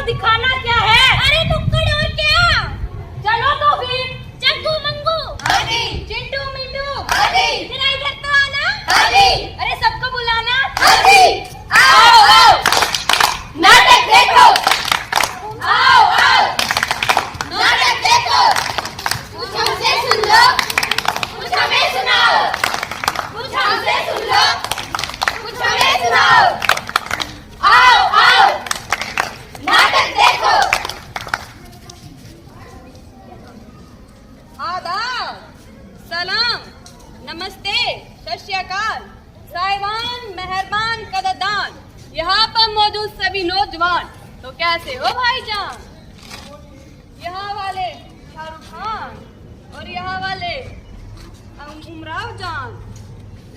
दिखाना क्या है? अरे नुक्कड़ और क्या? चलो तो फिर। चंगू मंगू, हाँ जी। चिंटू मिंटू, हाँ जी। जरा इधर तो आना। हाँ जी। अरे सबको बुलाना। हाँ जी। आओ आओ, नाटक देखो। आओ आओ, नाटक देखो। कुछ हमसे सुन लो, कुछ हमें सुनाओ। कुछ हमसे सुन लो, कुछ हमें सुनाओ। आओ आओ, नाटक देखो। आदाब, सलाम, नमस्ते, सत श्री अकाल, साहिबान, मेहरबान, कदरदान, यहाँ पर मौजूद सभी नौजवान, तो कैसे हो भाईजान? यहाँ वाले शाहरुख खान और यहाँ वाले उमराव जान,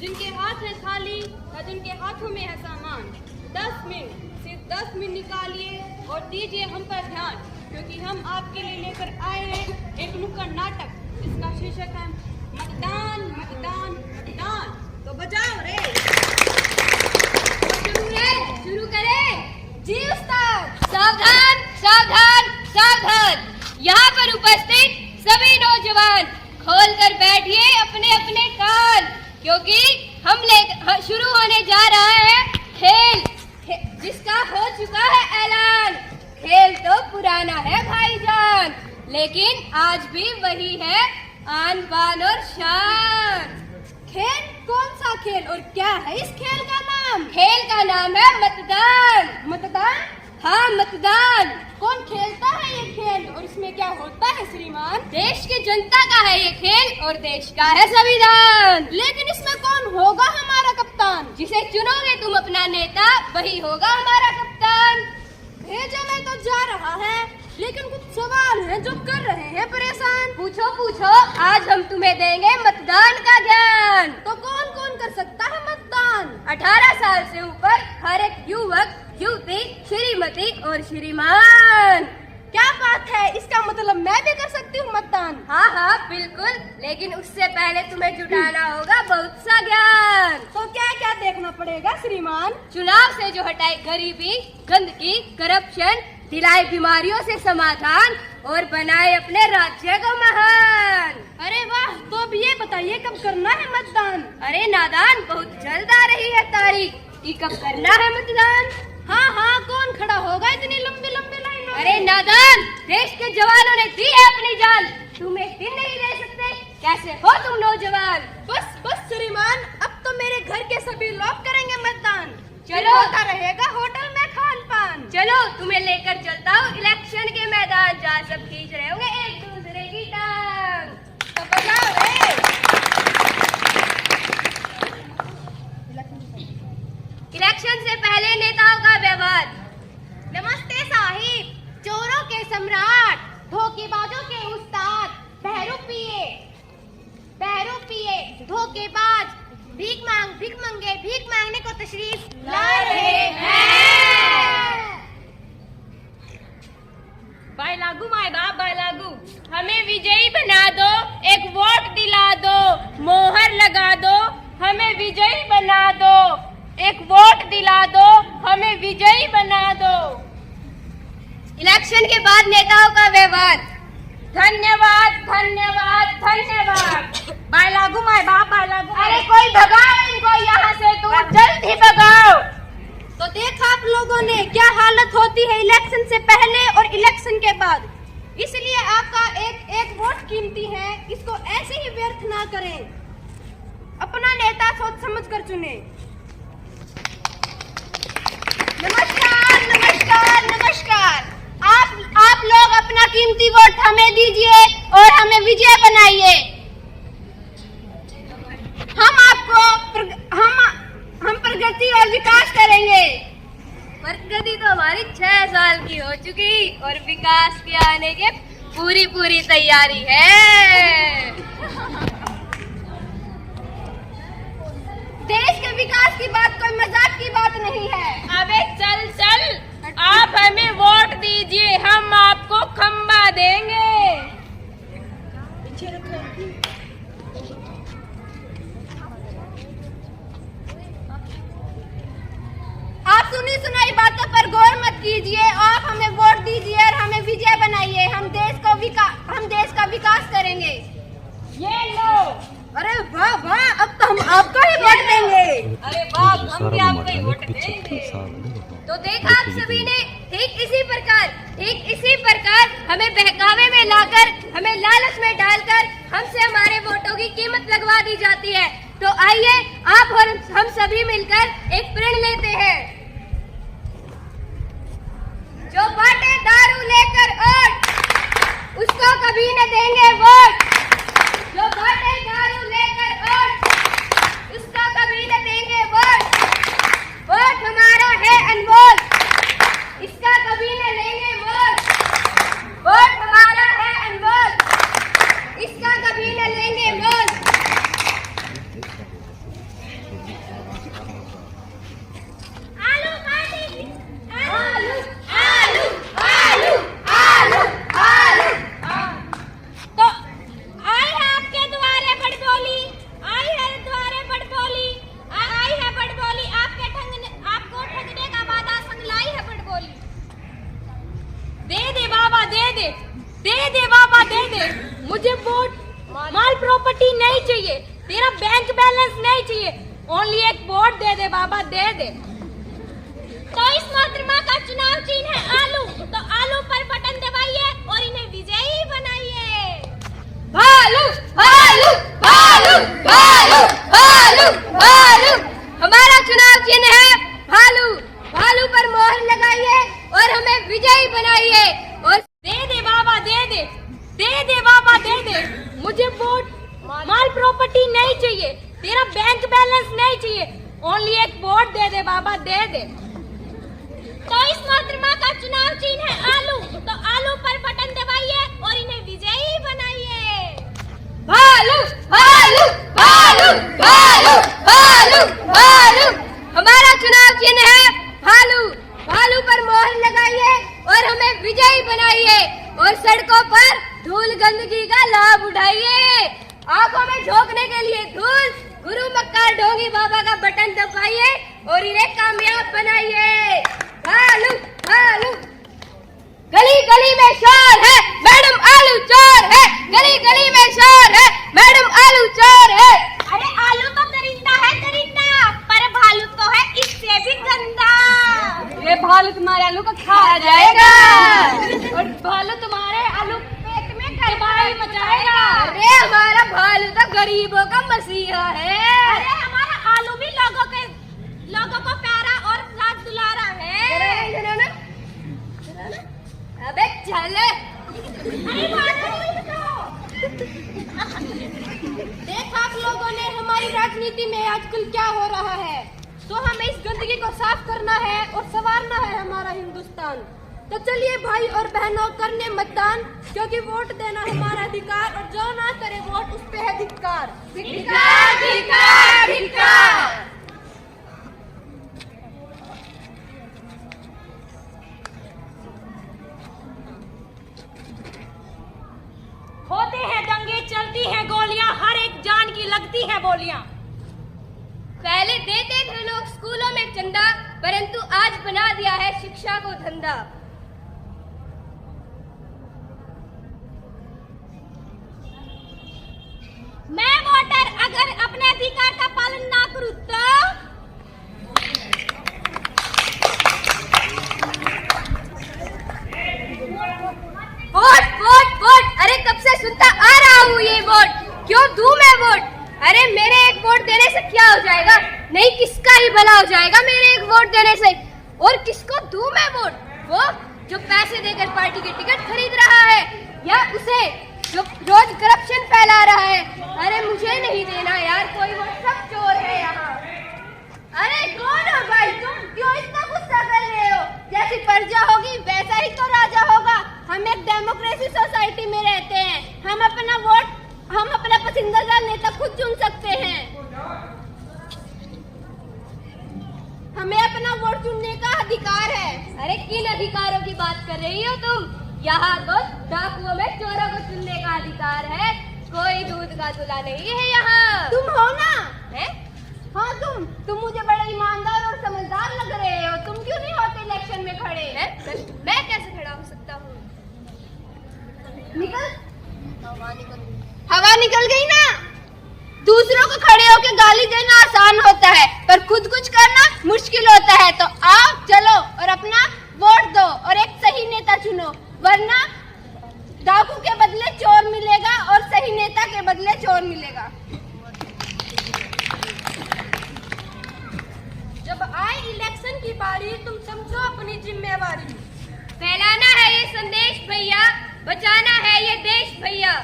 जिनके हाथ है थाली या जिनके हाथों में है सामान, 10 मिनट, सिर्फ 10 मिनट निकालिए और दीजिए हम पर ध्यान, क्योंकि हम आपके लिए लेकर आए हैं एक नुक्कड़ नाटक, जिसका शीर्षक है मतदान मतदान मतदान। तो बजाओ रे। शुरू करें। जी उस्ताद। सावधान सावधान सावधान, यहाँ पर उपस्थित सभी नौजवान खोल कर बैठिए अपने अपने कान, क्योंकि शुरू होने जा रहा है खेल, जिसका हो चुका है ऐलान। खेल तो पुराना है भाईजान, लेकिन आज भी वही है आन बान और शान। खेल? कौन सा खेल और क्या है इस खेल का नाम? खेल का नाम है मतदान। मतदान? हाँ, मतदान। कौन खेलता है ये खेल और इसमें क्या होता है श्रीमान? देश की जनता का है ये खेल और देश का है संविधान। लेकिन इसमें कौन होगा हमारा कप्तान? जिसे चुनोगे तुम अपना नेता, वही होगा हमारा कप्तान। भेजा में तो जा रहा है, लेकिन कुछ सवाल हैं जो कर रहे हैं परेशान। पूछो पूछो, आज हम तुम्हें देंगे मतदान का ज्ञान। तो कौन कौन कर सकता है मतदान? 18 साल से ऊपर हर एक युवक, युवती, श्रीमती और श्रीमान। क्या बात है, इसका मतलब मैं भी कर सकती हूँ मतदान? हाँ हाँ बिल्कुल, लेकिन उससे पहले तुम्हें जुटाना होगा बहुत सा ज्ञान। तो क्या क्या देखना पड़ेगा श्रीमान? चुनाव से जो हटाए गरीबी, गंदगी, करप्शन, दिलाए बीमारियों से समाधान और बनाए अपने राज्य को महान। अरे वाह, तो अब ये बताइए कब करना है मतदान? अरे नादान, बहुत जल्द आ रही है तारीख कि कब करना है मतदान। हाँ हाँ, कौन खड़ा होगा इतनी लंबी लंबी लाइनों? अरे नादान, देश के जवानों ने दी है अपनी जान, तुम एक दिन नहीं दे सकते, कैसे हो तुम नौजवान? बस बस श्रीमान, अब तो मेरे घर के सभी लोग करेंगे मतदान। चलो, होता रहेगा होटल में खान पान। चलो तुम्हें लेकर चलता हूँ इलेक्शन के मैदान, जहाँ सब खींच रहे होंगे एक दूसरे की टांग। तो बजाओ रे। इलेक्शन से पहले नेताओं का व्यवहार। नमस्ते साहिब, चोरों के सम्राट, धोखेबाजों के उस्ताद, बहरू पिए धोखेबाज, भीख मंगे, भीख मांगने को तशरीफ ला रहे हैं। भाई लागू माए बाप, भाई लागू, हमें विजयी बना दो, एक वोट दिला दो, मोहर लगा दो, हमें विजयी बना दो, एक वोट दिला दो, हमें विजयी बना दो। इलेक्शन के बाद नेताओं का व्यवहार। धन्यवाद धन्यवाद धन्यवाद। भाई लागू माए बाप, भाई लागू। अरे कोई भगाओ इनको यहाँ से, तू जल्द ही भगाओ। तो देखा आप लोगों ने क्या हालत होती है इलेक्शन से पहले और इलेक्शन के बाद। इसलिए आपका एक एक वोट कीमती है, इसको ऐसे ही व्यर्थ ना करें, अपना नेता सोच समझ कर चुने। नमस्कार नमस्कार नमस्कार, आप लोग अपना कीमती वोट हमें दीजिए और हमें विजय बनाइए। हम प्रगति और विकास करेंगे। प्रगति तो हमारी 6 साल की हो चुकी और विकास के आने के पूरी तैयारी है। देश के विकास की बात कोई मजाक की बात नहीं है। अबे चल चल, आप हमें वोट दीजिए, हम आपको खंबा देंगे। आप सुनी सुनाई बातों पर गौर मत कीजिए, आप हमें वोट दीजिए और हमें विजय बनाइए। हम देश का विकास करेंगे। ये लो। अरे वाह वाह, अब तो हम आपको ही वोट देंगे। अरे वाह, हम भी आपको ही वोट देंगे। तो देखा आप सभी ने, ठीक इसी प्रकार हमें बहकावे में लाकर, हमें लालच में डालकर हमसे हमारे वोटों की कीमत लगवा दी जाती है। तो आइए आप और हम सभी मिलकर एक प्रण लेते हैं। जो बाटे दारू लेकर ओट, उसको कभी न देंगे वोट। जो बाटे दारू लेकर ओट, उसको कभी न देंगे वोट। वोट हमारा है अनमोल, इसका कभी न लेंगे वोट। वोट हमारा है अनमोल, इसका कभी न लेंगे वोट। आलू पार्टी, आलू आलू आलू आलू आलू। तो आई है आपके द्वारे बड़बोली, आई है द्वारे बड़बोली, आई है बड़बोली, आपको ठगने का वादा संग लाई है बड़बोली। दे दे बाबा दे दे, दे दे बाबा दे दे, मुझे वोट माल प्रॉपर्टी नहीं चाहिए, तेरा बैंक बैलेंस नहीं चाहिए, ओनली एक वोट दे दे बाबा दे दे। तो इस मोहतरमा का चुनाव चिन्ह है आलू, तो आलू पर बटन दबाइए और इन्हें विजयी बनाइए। भालू भालू भालू भालू भालू भालू, हमारा चुनाव चिन्ह है भालू। भालू पर मोहर लगाइए और हमें विजयी बनाइए। और दे दे बाबा दे दे, दे दे बाबा दे दे, मुझे वोट माल प्रॉपर्टी नहीं चाहिए, तेरा बैंक बैलेंस नहीं चाहिए, ओनली एक वोट दे दे बाबा दे दे। तो इस मोहतरमा का चुनाव चिन्ह है आलू, तो आलू पर बटन दबाइए और इन्हें विजयी बनाइए। भालू भालू भालू भालू भालू भालू, हमारा चुनाव चिन्ह है भालू। भालू पर मोहर लगाइए और हमें विजयी बनाइए और सड़कों पर धूल गंदगी का लाभ उठाइए। आंखों में झोंकने के लिए धूल, गुरु मक्कार ढोंगी बाबा का बटन दबाइए और इन्हें कामयाब बनाइए। भालू भालू, गली गली में शोर है, मैडम आलू चोर है, गली गली में शोर है, मैडम आलू चोर है। अरे आलू तो दरिंदा है दरिंदा, पर भालू तो है इससे भी गंदा। ये भालू तुम्हारे आलू को खा जाएगा और भालू तुम्हारे आलू पेट में तबाही मचाएगा। अरे हमारा भालू तो गरीबों का मसीहा है। अरे हमारा आलू भी लोगों को प्यारा और लाड दुलारा है। अबे चल, देख आप लोगों ने हमारी राजनीति में आजकल क्या हो रहा है, तो हमें इस गंदगी को साफ करना है और संवारना है हमारा हिंदुस्तान। तो चलिए भाई और बहनों, करने मतदान, क्योंकि वोट देना हमारा अधिकार और जो ना करे वोट उस पे है धिक्कार। धिक्कार धिक्कार धिक्कार। होते हैं दंगे, चलती हैं गोलियां, हर एक जान की लगती हैं बोलियां। पहले देते थे लोग स्कूलों में चंदा, परंतु आज बना दिया है शिक्षा को धंधा। मैं वोटर अगर अपने अधिकार का पालन ना करूं तो वोट वोट वोट, अरे कब से सुनता आ रहा हूँ ये वोट, क्यों दूं मैं वोट? अरे मेरे एक वोट देने से क्या हो जाएगा, नहीं किसका ही भला हो जाएगा मेरे एक वोट देने से। और किसको दूं मैं वोट? वो जो पैसे देकर पार्टी की टिकट खरीद रहा है, या उसे जो रोज करप्शन फैला रहा है। अरे मुझे नहीं देना यार कोई वोट, सब चोर है यहाँ। अरे कौन हो भाई तुम, क्यों इतना गुस्सा कर रहे हो? जैसी प्रजा होगी वैसा ही तो राजा होगा। हम एक डेमोक्रेसी सोसाइटी में रहते हैं, हम अपना पसंदीदा नेता खुद चुन सकते हैं। हमें अपना वोट चुनने का अधिकार है। अरे किन अधिकारों की बात कर रही हो तुम? यहाँ तो डाकुओं में चोरों को चुनने का अधिकार है, कोई दूध का दूल्हा नहीं है यहाँ। तुम हो ना? है? हाँ तुम मुझे बड़े ईमानदार और समझदार लग रहे हो। तुम क्यों नहीं होते इलेक्शन में खड़े? है? होता है, पर खुद कुछ करना मुश्किल होता है। तो आओ चलो और अपना वोट दो और एक सही नेता चुनो, वरना डाकू के बदले चोर मिलेगा और सही नेता के बदले चोर मिलेगा। जब आए इलेक्शन की बारी, तुम समझो अपनी जिम्मेवारी। फैलाना है ये संदेश भैया, बचाना है ये देश भैया।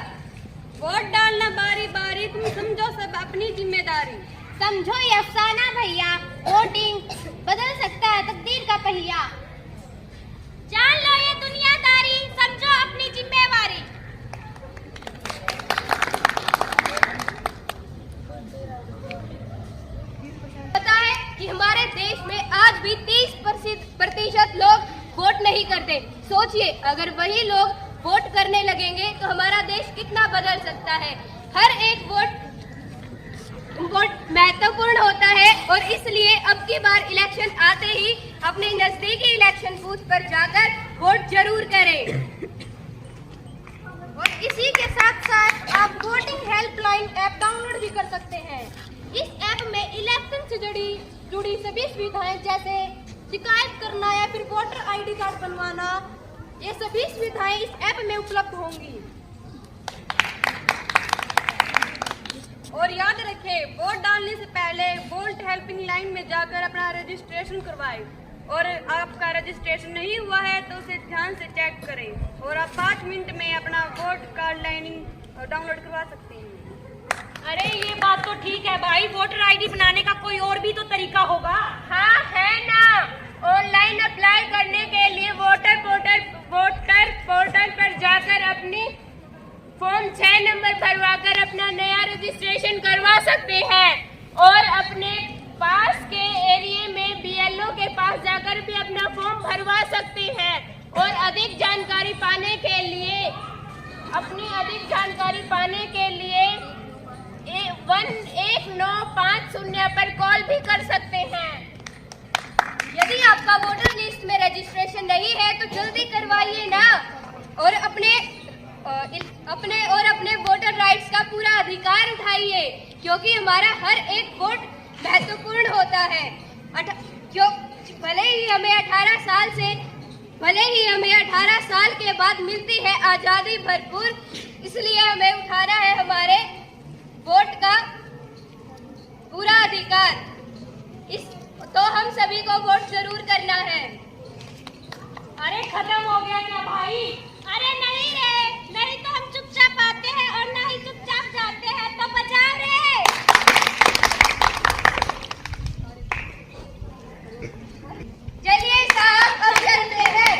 वोट डालना बारी बारी, तुम समझो सब अपनी जिम्मेदारी। समझो ये अफसाना भैया, वोटिंग बदल सकता है तकदीर का पहिया। जान लो ये दुनियादारी, समझो अपनी जिम्मेवारी। पता है कि हमारे देश में आज भी 30% लोग वोट नहीं करते। सोचिए अगर वही लोग वोट करने लगेंगे तो हमारा देश कितना बदल सकता है। हर एक वोट महत्वपूर्ण होता है और इसलिए अब की बार इलेक्शन आते ही अपने नजदीकी इलेक्शन बूथ पर जाकर वोट जरूर करें। और इसी के साथ साथ आप वोटिंग हेल्पलाइन ऐप डाउनलोड भी कर सकते हैं। इस ऐप में इलेक्शन से जुड़ी सभी सुविधाएं जैसे शिकायत करना या फिर वोटर आईडी कार्ड बनवाना, ये सभी सुविधाएं इस ऐप में उपलब्ध होंगी। और याद रखें, वोट डालने से पहले वोट हेल्पिंग लाइन में जाकर अपना रजिस्ट्रेशन करवाएं और आपका रजिस्ट्रेशन नहीं हुआ है तो उसे ध्यान से चेक करें और आप 5 मिनट में अपना वोट कार्ड लाइनिंग डाउनलोड करवा सकते हैं। अरे ये बात तो ठीक है भाई, वोटर आईडी बनाने का कोई और भी तो तरीका होगा। हाँ है ना, ऑनलाइन अप्लाई करने के लिए वोटर पोर्टल पर जाकर अपनी फॉर्म 6 नंबर भरवाकर अपना नया रजिस्ट्रेशन करवा सकते हैं और अपने पास के एरिया में BLO के पास जाकर भी अपना फॉर्म भरवा सकते हैं। और अधिक जानकारी पाने के लिए 1950 पर कॉल भी कर सकते हैं। यदि आपका वोटर लिस्ट में रजिस्ट्रेशन नहीं है तो जल्दी करवाइए ना और अपने वोटर राइट्स का पूरा अधिकार उठाइए, क्योंकि हमारा हर एक वोट महत्वपूर्ण होता है। भले ही हमें 18 साल के बाद मिलती है आजादी भरपूर, इसलिए हमें उठाना है हमारे वोट का पूरा अधिकार। तो हम सभी को वोट जरूर करना है। अरे खत्म हो गया क्या भाई? अरे नहीं रे, नहीं तो हम चुपचाप आते हैं और ना ही चुपचाप जाते हैं, तो बचाओ रे। चलिए साहब अब चलते हैं।